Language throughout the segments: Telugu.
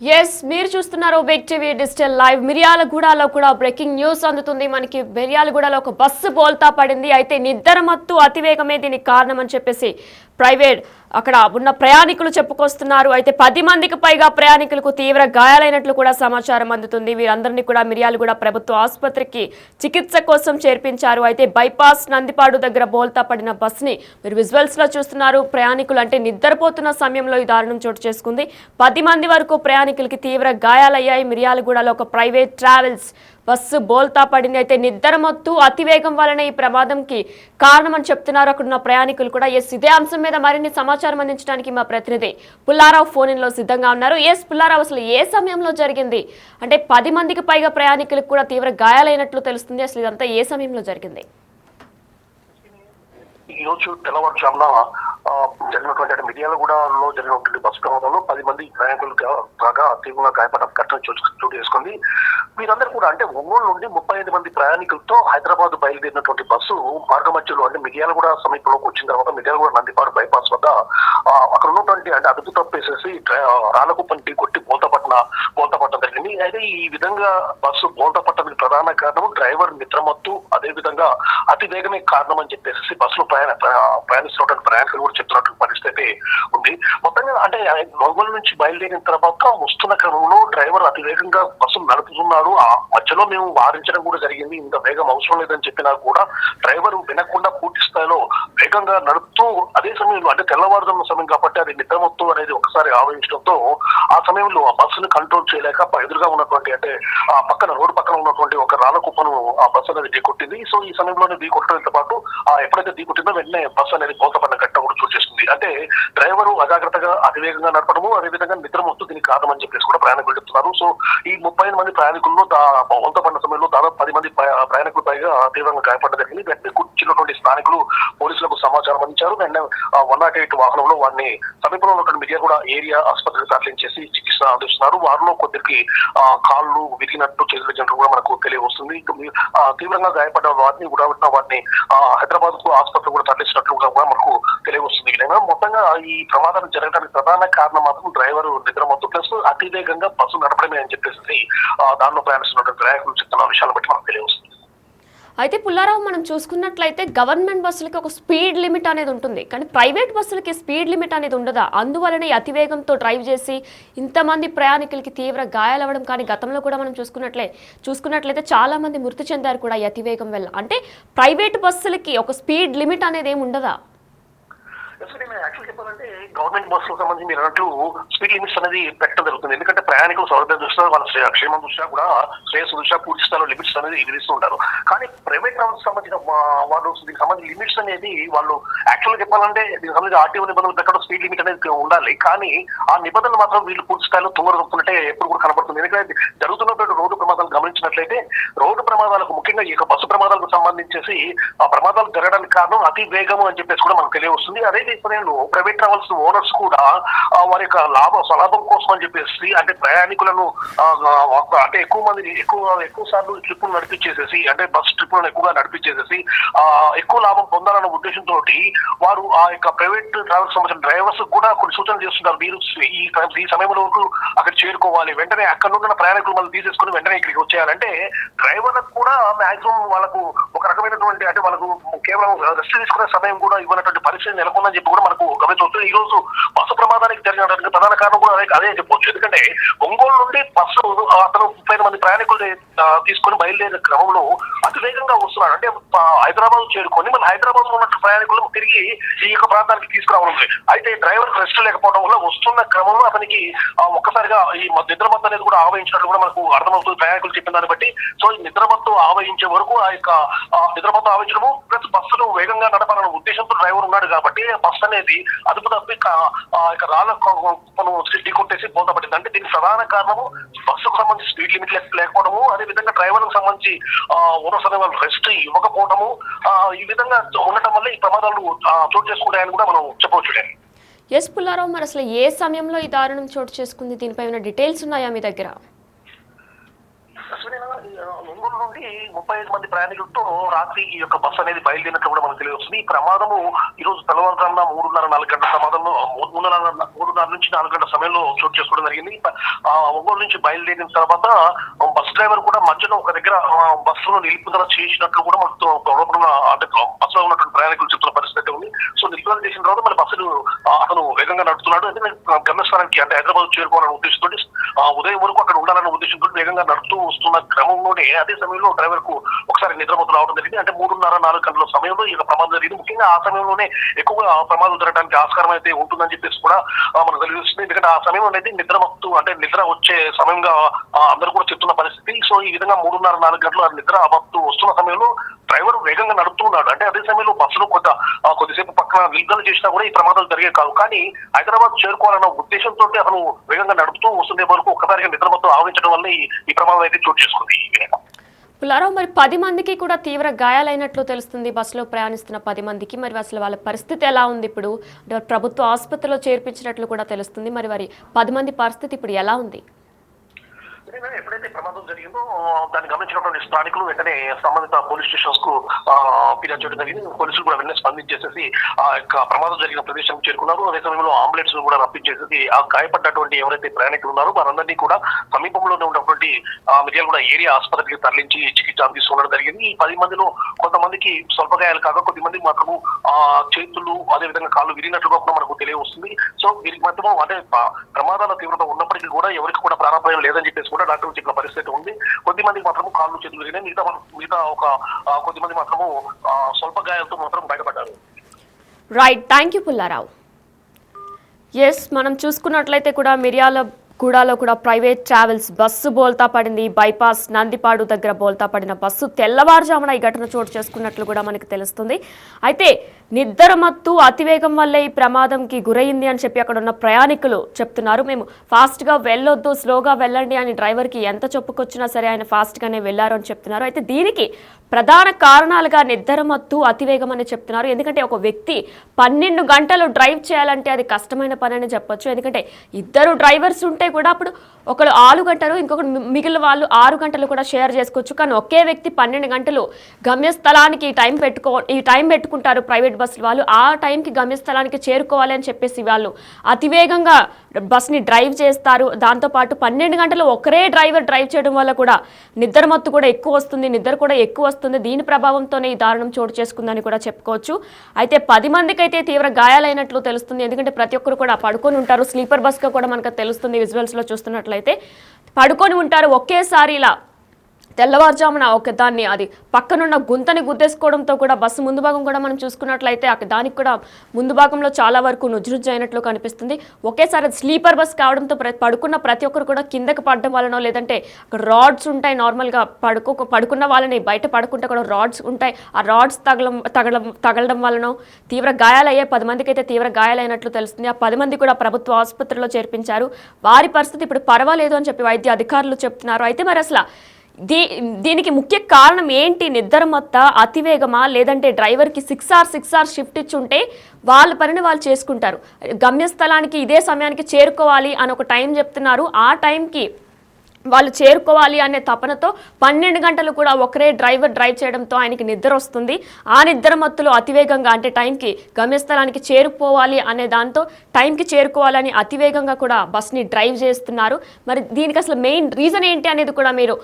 ఎస్ మీరు చూస్తున్నారు బిగ్ టీవీ డిజిటల్ లైవ్. మిర్యాలగూడలో కూడా బ్రేకింగ్ న్యూస్ అందుతుంది మనకి. మిర్యాలగూడలో ఒక బస్సు బోల్తా పడింది. అయితే నిద్రమత్తు అతివేగమే దీనికి కారణం అని చెప్పేసి ప్రైవేట్ అక్కడ ఉన్న ప్రయాణికులు చెప్పుకొస్తున్నారు. అయితే 10 మందికి పైగా ప్రయాణికులకు తీవ్ర గాయాలైనట్లు కూడా సమాచారం అందుతుంది. వీరందరినీ కూడా మిర్యాలగూడ ప్రభుత్వ ఆసుపత్రికి చికిత్స కోసం చేర్పించారు. అయితే బైపాస్ నందిపాడు దగ్గర బోల్తా పడిన బస్సుని మీరు విజువల్స్ లో చూస్తున్నారు. ప్రయాణికులు అంటే నిద్రపోతున్న సమయంలో ఈ దారుణం చోటు చేసుకుంది. 10 మంది వరకు ప్రయాణికులకి తీవ్ర గాయాలయ్యాయి. మిర్యాలగూడలో ఒక ప్రైవేట్ ట్రావెల్స్ బస్సు బోల్తా పడింది. అయితే నిద్రమత్తు అతివేగం వలన ఈ ప్రమాదంకి కారణమని చెప్తున్నారు అక్కడున్న ప్రయాణికులు కూడా. ఇదే అంశం మీద మరిన్ని సమాచారం అందించడానికి మా ప్రతినిధి పుల్లారావు ఫోన్ ఇన్ లో సిద్ధంగా ఉన్నారు. పుల్లారావు, అసలు ఏ సమయంలో జరిగింది? అంటే 10 మందికి పైగా ప్రయాణికులకు కూడా తీవ్ర గాయాలైనట్లు తెలుస్తుంది. అసలు ఇదంతా ఏ సమయంలో జరిగింది? ఈ రోజు తెల్లవారుజామున జరిగినటువంటి మిర్యాలగూడలో జరిగినటువంటి బస్సు ప్రమాదంలో 10 మంది ప్రయాణికులు కాగా తీవ్రంగా గాయపడ్డ ఘటన చోటు చేసుకుంది. వీరందరూ కూడా అంటే ఒంగోలు నుండి 35 మంది ప్రయాణికులతో హైదరాబాద్ బయలుదేరినటువంటి బస్సు మార్గ మధ్యలో అంటే మిర్యాలగూడ సమీపంలోకి వచ్చిన తర్వాత మిర్యాలగూడ నందిపాడు బైపాస్ వద్ద అక్కడ ఉన్నటువంటి అంటే అదుపు తప్పేసేసి రాళ్ళకుప్పని ఢీకొట్టి బోల్తా పట్టడం జరిగింది. అయితే ఈ విధంగా బస్సు బోల్తా పట్టడానికి ప్రధాన కారణం డ్రైవర్ నిద్రమత్తు, అదే విధంగా అతి వేగమే కారణం అని చెప్పేసి బస్సులో ప్రయాణిస్తున్నటువంటి ప్రయాణికులు కూడా చెప్తున్నటువంటి పరిస్థితి ఉంది. మొత్తంగా అంటే ఒంగోలు నుంచి బయలుదేరిన తర్వాత వస్తున్న క్రమంలో డ్రైవర్ అతి వేగంగా బస్సు నడుపుతున్నాడు. ఆ మధ్యలో మేము వారించడం కూడా జరిగింది, ఇంత వేగం అవసరం లేదని చెప్పినా కూడా డ్రైవర్ వినకుండా పూర్తి స్థాయిలో వేగంగా నడుపుతూ అదే సమయంలో అంటే తెల్లవారుజామున సమయం కాబట్టి అది నిద్రమత్తు అనేది ఒకసారి ఆవరించడంతో ఆ సమయంలో ఆ బస్సును కంట్రోల్ చేయలేక ఎదురుగా ఉన్నటువంటి అంటే ఆ పక్కన రోడ్డు పక్కన ఉన్నటువంటి ఒక రాళ్ళ కుప్పను ఆ బస్సు అనేది ఢీకొట్టింది. సో ఈ సమయంలోనే ఢీకొట్టడంతో పాటు ఎప్పుడైతే ఢీకొట్టిందో వెంటనే బస్సు అనేది బోల్తపడిన ఘటన కూడా చోటు చేస్తుంది. అంటే డ్రైవరు అజాగ్రత్తగా అతివేగంగా నడపడము, అదేవిధంగా నిద్రమత్తు దీనికి కారణం అని చెప్పేసి కూడా ప్రయాణికులు చెప్తున్నారు. సో ఈ 35 మంది ప్రయాణికుల్లో బోల్తపడిన సమయంలో దాదాపు 10 మంది ప్రయాణికులు పైగా తీవ్రంగా గాయపడడం జరిగింది. వెంటనే కూర్చున్నటువంటి స్థానికులు పోలీసులకు సమాచారం అందించారు. వెంటనే 108 వాహనంలో వారిని సమీపంలో ఉన్నటువంటి మిర్యాలగూడ ఏరియా ఆసుపత్రికి తరలించేసి చికిత్స అందిస్తున్నారు. వారిలో కొద్దికి కాళ్ళు విరిగినట్టు చేతులు కూడా మనకు తెలియవస్తుంది. తీవ్రంగా గాయపడ్డ వారిని హైదరాబాద్ కు ఆసుపత్రి కూడా తరలిస్తున్నట్లు కూడా మనకు తెలియవస్తుంది. మొత్తంగా ఈ ప్రమాదం జరగడానికి ప్రధాన కారణం మాత్రం డ్రైవర్ నిద్రమత్తు ప్లస్ అతివేగంగా బస్సు నడపడమే అని చెప్పేసి దానిలో ప్రయాణిస్తున్నటువంటి ప్రయాణికులు చెప్తున్న విషయాలను బట్టి మనకు తెలియవస్తుంది. అయితే పుల్లారావు, మనం చూసుకున్నట్లయితే గవర్నమెంట్ బస్సులకి ఒక స్పీడ్ లిమిట్ అనేది ఉంటుంది, కానీ ప్రైవేట్ బస్సులకి స్పీడ్ లిమిట్ అనేది ఉండదా? అందువలన ఈ అతివేగంతో డ్రైవ్ చేసి ఇంతమంది ప్రయాణికులకి తీవ్ర గాయాలవ్వడం కానీ గతంలో కూడా మనం చూసుకున్నట్లయితే చాలా మంది మృతి చెందారు కూడా ఈ అతివేగం వల్ల. అంటే ప్రైవేట్ బస్సులకి ఒక స్పీడ్ లిమిట్ అనేది ఏమి ఉండదా? యాక్చువల్ చెప్పాలంటే గవర్నమెంట్ బస్సులకు సంబంధించి మీరు అన్నట్లు స్పీడ్ లిమిట్స్ అనేది పెట్టడం జరుగుతుంది. ఎందుకంటే ప్రయాణికులు సౌలభ్యం దృష్ట్యా వాళ్ళ క్షేమం దృష్ట్యా కూడా శ్రేయస్సు దృష్ట్యా పూర్తి స్థాయిలో లిమిట్స్ అనేది విధిస్తూ ఉంటారు. కానీ ప్రైవేట్ ట్రావెల్స్ సంబంధించిన వాళ్ళు దీనికి సంబంధించిన లిమిట్స్ అనేది వాళ్ళు యాక్చువల్గా చెప్పాలంటే దీనికి సంబంధించి ఆర్టీఓ నిబంధనలు పెట్టడం స్పీడ్ లిమిట్ అనేది ఉండాలి. కానీ ఆ నిబంధనలు మాత్రం వీళ్ళు పూర్తి స్థాయిలో తొందరగొప్పుతున్నట్టే ఎప్పుడు కూడా కనబడుతుంది. ఎందుకంటే జరుగుతున్నటువంటి రోడ్డు ప్రమాదాలు గమనించినట్లయితే రోడ్డు ప్రమాదాలకు ముఖ్యంగా ఈ బస్సు ప్రమాదాలకు సంబంధించేసి ఆ ప్రమాదాలు జరగడానికి కారణం అతి వేగము అని చెప్పేసి కూడా మనకు తెలియవస్తుంది. అదే సమయంలో ప్రైవేట్ ట్రావెల్స్ ఓనర్స్ కూడా వారి యొక్క స్వలాభం కోసం అని చెప్పేసి అంటే ప్రయాణికులను అంటే ఎక్కువ సార్లు ట్రిప్పులు నడిపించేసేసి అంటే బస్ ట్రిప్పులను ఎక్కువగా నడిపించేసేసి ఎక్కువ లాభం పొందాలన్న ఉద్దేశంతో వారు ఆ యొక్క ప్రైవేట్ ట్రావెల్స్ సంబంధించిన డ్రైవర్స్ కూడా కొన్ని సూచనలు చేస్తున్నారు. మీరు ఈ సమయంలో అక్కడ చేరుకోవాలి, వెంటనే అక్కడ ఉన్న ప్రయాణికులు మళ్ళీ తీసేసుకుని వెంటనే ఇక్కడికి వచ్చేయాలంటే డ్రైవర్లకు కూడా మాక్సిమం వాళ్ళకు ఒక రకమైనటువంటి అంటే వాళ్ళకు కేవలం రెస్ట్ తీసుకునే సమయం కూడా ఇవ్వనటువంటి పరిస్థితి నెలకొందని చెప్పి కూడా మనకు గమనించవచ్చు. ఈ రోజు బస్సు ప్రమాదానికి జరిగినటువంటి ప్రధాన కారణం కూడా అదే చెప్పవచ్చు. ఎందుకంటే ఒంగోలు నుండి బస్సు అతను 35 మంది ప్రయాణికులు తీసుకొని బయలుదేరిన క్రమంలో అతి వేగంగా వస్తున్నాడు. అంటే హైదరాబాద్ చేరుకొని మన హైదరాబాద్ లో ఉన్న ప్రయాణికులను తిరిగి ఈ యొక్క ప్రాంతానికి తీసుకురావడం. అయితే డ్రైవర్ రెస్ట్ లేకపోవడం వల్ల వస్తున్న క్రమంలో అతనికి ఒక్కసారిగా ఈ నిద్రమత్తు అనేది కూడా ఆవహించినట్లు కూడా మనకు అర్థమవుతుంది ప్రయాణికులు చెప్పిన దాన్ని బట్టి. సో ఈ నిద్రమత్తు ఆవహించే వరకు ఆ యొక్క నిద్రమత్తు ఆవహించడము ప్లస్ బస్సును వేగంగా నడపాలన్న ఉద్దేశంతో డ్రైవర్ ఉన్నాడు కాబట్టి బస్సు అనేది అదుపు తప్పి రాళ్ళ ఢీకొట్టేసి బోల్తపడింది. అంటే దీనికి ప్రధాన కారణము బస్సుకు సంబంధించి స్పీడ్ లిమిట్ లేకపోవడము, అదే విధంగా డ్రైవర్లకు సంబంధించి ఓనర్స్ అనే వాళ్ళు రెస్ట్ ఇవ్వకపోవడము, ఈ విధంగా ఉండటం వల్ల ఈ ప్రమాదాలు చోటు చేసుకుంటాయని కూడా మనం చెప్పవచ్చు. పుల్లారావు, మరి అసలు ఏ సమయంలో ఈ దారుణం చోటు చేసుకుంది? దీనిపై ఉన్న డీటెయిల్స్ ఉన్నాయా మీ దగ్గర? ఒంగోలు నుండి 35 మంది ప్రయాణికులతో రాత్రి ఈ యొక్క బస్సు అనేది బయలుదేరినట్లు కూడా మనకు తెలియవస్తుంది. ఈ ప్రమాదము ఈ రోజు తెల్లవారుజామున 3:30-4 గంటల ప్రమాదంలో 3:30 నుంచి 4 గంటల సమయంలో చోటు చేసుకోవడం జరిగింది. ఒంగోలు నుంచి బయలుదేరిన తర్వాత బస్ డ్రైవర్ కూడా మధ్యలో ఒక దగ్గర బస్సును నిలుపుదల చేసినట్లు కూడా మనకు అంటే బస్సులో ఉన్నటువంటి ప్రయాణికులు చెప్తున్న పరిస్థితి ఉంది. సో నిలుపుదల చేసిన తర్వాత మళ్ళీ బస్సులు అతను వేగంగా నడుపుతున్నాడు. ఎందుకంటే గమ్యస్థానానికి అంటే హైదరాబాద్ చేరుకోవాలనే ఉద్దేశంతో ఉదయం వరకు అక్కడ ఉండాలనే ఉద్దేశంతో వేగంగా నడుపుతూ వస్తున్న క్రమంలోనే అదే సమయంలో డ్రైవర్ కు ఒకసారి నిద్రమత్తు రావడం జరిగింది. అంటే 3:30-4 గంటల సమయంలో ఈ ప్రమాదం జరిగింది. ముఖ్యంగా ఆ సమయంలోనే ఎక్కువగా ప్రమాదం జరగడానికి ఆస్కారం అయితే ఉంటుందని చెప్పేసి కూడా మనకు తెలుస్తుంది. ఎందుకంటే ఆ సమయంలో అయితే నిద్రమత్తు అంటే నిద్ర వచ్చే సమయంగా అందరూ కూడా చెప్తున్న పరిస్థితి. సో ఈ విధంగా 3:30-4 గంటలు నిద్ర మత్తు వస్తున్న సమయంలో డ్రైవర్ వేగంగా నడుపుతున్నాడు. అంటే అదే సమయంలో బస్సును కొద్దిసేపు పక్కన నిలుపుదల చేసినా కూడా ఈ ప్రమాదాలు జరిగే కాదు. కానీ హైదరాబాద్ చేరుకోవాలన్న ఉద్దేశంతో అతను వేగంగా నడుపుతూ వస్తుండే వరకు ఒక్కసారిగా నిద్రమత్తు ఆవరించడం వల్ల ఈ ప్రమాదం అయితే చోటు చేసుకుంది. పుల్లారావు, మరి 10 మందికి కూడా తీవ్ర గాయాలైనట్లు తెలుస్తుంది. బస్సులో ప్రయాణిస్తున్న 10 మందికి మరి అసలు వాళ్ళ పరిస్థితి ఎలా ఉంది? ఇప్పుడు ప్రభుత్వ ఆసుపత్రిలో చేర్పించినట్లు కూడా తెలుస్తుంది. మరి 10 మంది పరిస్థితి ఇప్పుడు ఎలా ఉంది? ఎప్పుడైతే ప్రమాదం జరిగిందో దాన్ని గమనించినటువంటి స్థానికులు వెంటనే సంబంధిత పోలీస్ స్టేషన్స్ కు ఫిర్యాదు చేయడం జరిగింది. పోలీసులు కూడా వెంటనే స్పందించేసేసి ఆ యొక్క ప్రమాదం జరిగిన ప్రదేశానికి చేరుకున్నారు. అదే సమయంలో అంబులెన్స్ కూడా రప్పించేసేసి ఆ గాయపడ్డటువంటి ఎవరైతే ప్రయాణికులు ఉన్నారో వారందరినీ కూడా సమీపంలోనే ఉన్నటువంటి మిర్యాలగూడ ఏరియా ఆసుపత్రికి తరలించి చికిత్స తీసుకోవడం జరిగింది. ఈ 10 మందిలో కొంతమందికి స్వల్ప గాయాలు కాగా కొద్దిమందికి మాత్రము చేతులు అదేవిధంగా కాళ్ళు విరిగినట్లుగా కూడా మనకు తెలియవస్తుంది. సో వీరికి మాత్రం అంటే ప్రమాదాల తీవ్రత ఉన్నప్పటికీ కూడా ఎవరికి కూడా ప్రాణాపాయం లేదని చెప్పేసి కూడా డాక్టర్లు చెప్పిన పరిస్థితి ఉంది. కొద్దిమందికి మాత్రము కాళ్ళు చేతులు విరిగినాయి. మిగతా ఒక కొద్దిమంది మాత్రము స్వల్ప గాయాలతో మాత్రం బయటపడ్డారు. Right, thank you Pullarao. Yes, మనం చూసుకున్నట్లయితే కూడా మిర్యాలగూడలో కూడా ప్రైవేట్ ట్రావెల్స్ బస్సు బోల్తా పడింది. బైపాస్ నందిపాడు దగ్గర బోల్తా పడిన బస్సు తెల్లవారుజామున ఈ ఘటన చోటు చేసుకున్నట్లు కూడా మనకు తెలుస్తుంది. అయితే నిద్రమత్తు అతివేగం వల్లే ఈ ప్రమాదంకి గురైంది అని చెప్పి అక్కడ ఉన్న ప్రయాణికులు చెప్తున్నారు. మేము ఫాస్ట్గా వెళ్ళొద్దు, స్లోగా వెళ్ళండి అని డ్రైవర్కి ఎంత చెప్పుకొచ్చినా సరే ఆయన ఫాస్ట్గానే వెళ్ళారు అని చెప్తున్నారు. అయితే దీనికి ప్రధాన కారణాలుగా నిద్రమత్తు అతివేగం అని చెప్తున్నారు. ఎందుకంటే ఒక వ్యక్తి 12 గంటలు డ్రైవ్ చేయాలంటే అది కష్టమైన పని అని చెప్పొచ్చు. ఎందుకంటే ఇద్దరు డ్రైవర్స్ ఉంటే కూడా అప్పుడు ఒకరు 6 గంటలు ఇంకొకరు మిగిలిన వాళ్ళు 6 గంటలు కూడా షేర్ చేసుకోవచ్చు. కానీ ఒకే వ్యక్తి 12 గంటలు గమ్యస్థలానికి ఈ టైం పెట్టుకుంటారు ప్రైవేట్ బస్సులు వాళ్ళు. ఆ టైంకి గమ్యస్థలానికి చేరుకోవాలి అని చెప్పేసి వాళ్ళు అతివేగంగా బస్ని డ్రైవ్ చేస్తారు. దాంతోపాటు 12 గంటలు ఒకరే డ్రైవర్ డ్రైవ్ చేయడం వల్ల కూడా నిద్రమత్తు కూడా ఎక్కువ వస్తుంది, నిద్ర కూడా ఎక్కువ వస్తుంది. దీని ప్రభావంతోనే ఈ దారుణం చోటు చేసుకుందని కూడా చెప్పుకోవచ్చు. అయితే 10 మందికి అయితే తీవ్ర గాయాలైనట్లు తెలుస్తుంది. ఎందుకంటే ప్రతి ఒక్కరు కూడా పడుకొని ఉంటారు. స్లీపర్ బస్గా కూడా మనకు తెలుస్తుంది. విజువల్స్లో చూస్తున్నట్లయితే పడుకొని ఉంటారు. ఒకేసారి ఇలా తెల్లవారుజామున దాన్ని అది పక్కనున్న గుంతని గుద్దేసుకోవడంతో కూడా బస్సు ముందు భాగం కూడా మనం చూసుకున్నట్లయితే దానికి కూడా ముందు భాగంలో చాలా వరకు నుజ్జునుజ్జు అయినట్లు కనిపిస్తుంది. ఒకేసారి స్లీపర్ బస్ కావడంతో పడుకున్న ప్రతి ఒక్కరు కూడా కిందకి పడడం వలనో లేదంటే అక్కడ రాడ్స్ ఉంటాయి. నార్మల్గా పడుకున్న వాళ్ళని బయట పడుకుంటే కూడా రాడ్స్ ఉంటాయి. ఆ రాడ్స్ తగలడం వలనో తీవ్ర గాయాలయ్యే 10 మందికి అయితే తీవ్ర గాయాలైనట్లు తెలుస్తుంది. ఆ 10 మంది కూడా ప్రభుత్వ ఆసుపత్రిలో చేర్పించారు. వారి పరిస్థితి ఇప్పుడు పర్వాలేదు అని చెప్పి వైద్య అధికారులు చెప్తున్నారు. అయితే మరి అసలు దీనికి ముఖ్య కారణం ఏంటి? నిద్రమత్త, అతివేగమా, లేదంటే డ్రైవర్కి 6 hours షిఫ్ట్ ఇచ్చుంటే వాళ్ళ పనిని వాళ్ళు చేసుకుంటారు. గమ్యస్థలానికి ఇదే సమయానికి చేరుకోవాలి అని ఒక టైం చెప్తున్నారు. ఆ టైంకి వాళ్ళు చేరుకోవాలి అనే తపనతో 12 గంటలు కూడా ఒకరే డ్రైవర్ డ్రైవ్ చేయడంతో ఆయనకి నిద్ర వస్తుంది. ఆ నిద్ర మత్తులో అతివేగంగా అంటే టైంకి గమ్యస్థలానికి చేరుకోవాలి అనే దాంతో టైంకి చేరుకోవాలని అతివేగంగా కూడా బస్ని డ్రైవ్ చేస్తున్నారు. మరి దీనికి అసలు మెయిన్ రీజన్ ఏంటి అనేది కూడా మీరు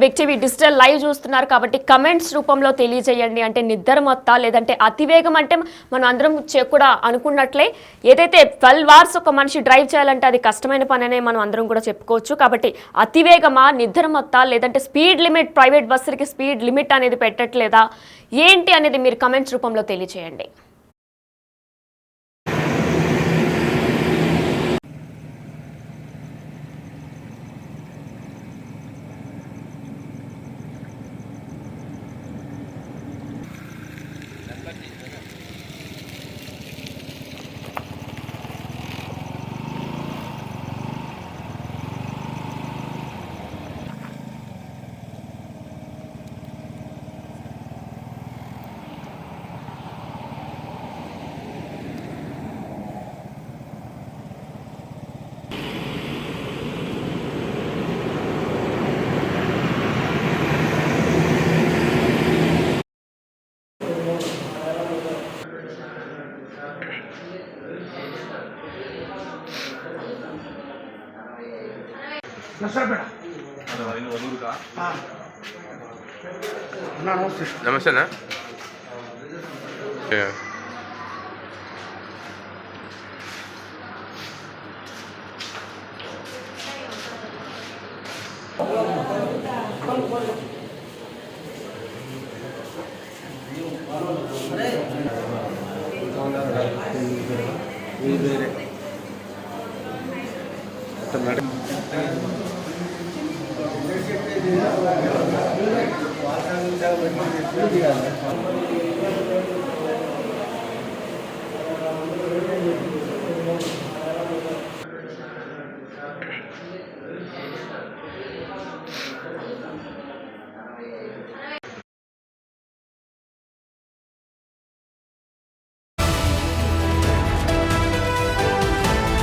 బిగ్ టీవీ డిజిటల్ లైవ్ చూస్తున్నారు కాబట్టి కమెంట్స్ రూపంలో తెలియజేయండి. అంటే నిద్ర మత్త లేదంటే అతివేగం అంటే మనం అందరం కూడా అనుకున్నట్లే ఏదైతే 12 hours ఒక మనిషి డ్రైవ్ చేయాలంటే అది కష్టమైన పని అనే మనం అందరం కూడా చెప్పుకోవచ్చు. కాబట్టి అతివేగమా, నిద్రమత్తా, లేదంటే స్పీడ్ లిమిట్ ప్రైవేట్ బస్సులకి స్పీడ్ లిమిట్ అనేది పెట్టట్లేదా ఏంటి అనేది మీరు కమెంట్స్ రూపంలో తెలియజేయండి. నమస్తేనా మేడం